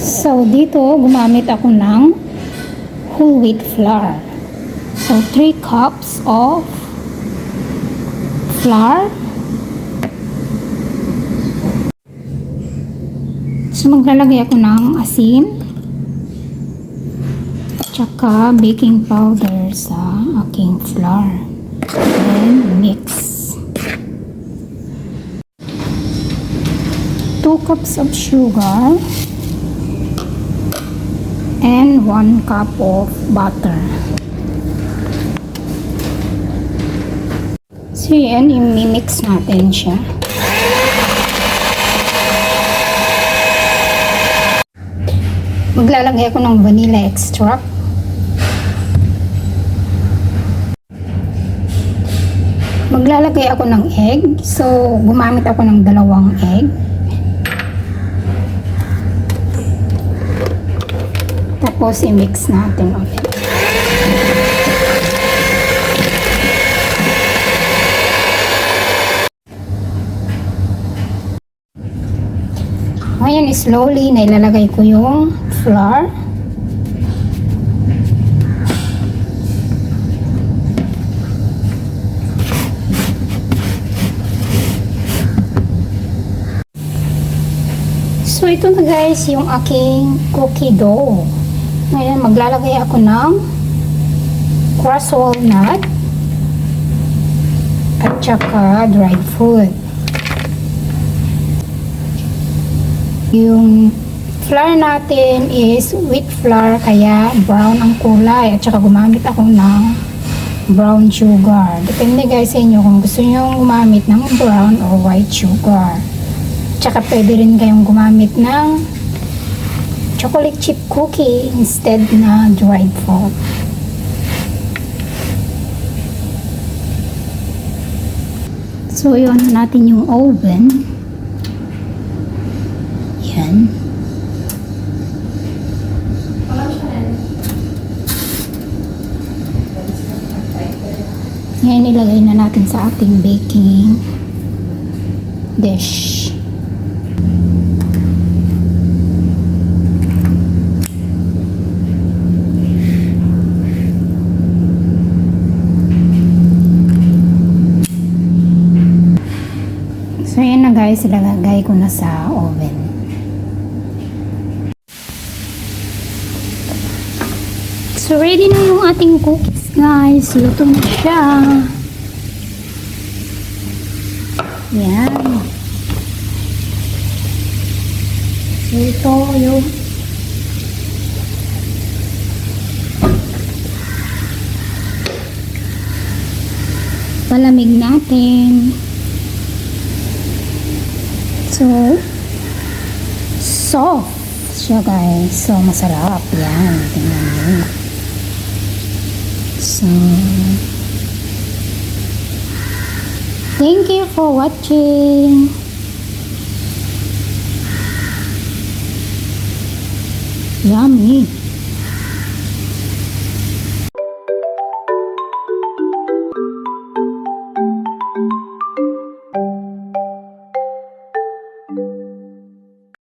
So, dito, gumamit ako ng whole wheat flour. So, 3 cups of flour. So, maglalagay ako ng asin at saka baking powder sa aking flour. Then, mix. 2 cups of sugar and 1 cup of butter. So, yan, i-mix natin siya. Maglalagay ako ng vanilla extract. Maglalagay ako ng egg. So, gumamit ako ng 2 egg. Tapos, i-mix natin ulit. Ngayon, slowly, nailalagay ko yung flour. So, ito na guys, yung aking cookie dough. Ngayon, maglalagay ako ng crushed walnut at saka dried fruit. Yung flour natin is wheat flour, kaya brown ang kulay. At saka gumamit ako ng brown sugar. Depende guys sa inyo kung gusto nyo gumamit ng brown or white sugar. At saka pwede rin kayong gumamit ng chocolate chip cookie instead na dried fruit. So, yun natin yung oven. Yan. Ngayon, ilagay na natin sa ating baking dish. So, yan na guys, ilagay ko na sa oven. So, ready na yung ating cookies, guys. Luto na siya. Yan. So, ito yung palamig natin. So, soft siya, guys. So, masarap. Yan. Tingnan mo. So, thank you for watching. Yummy.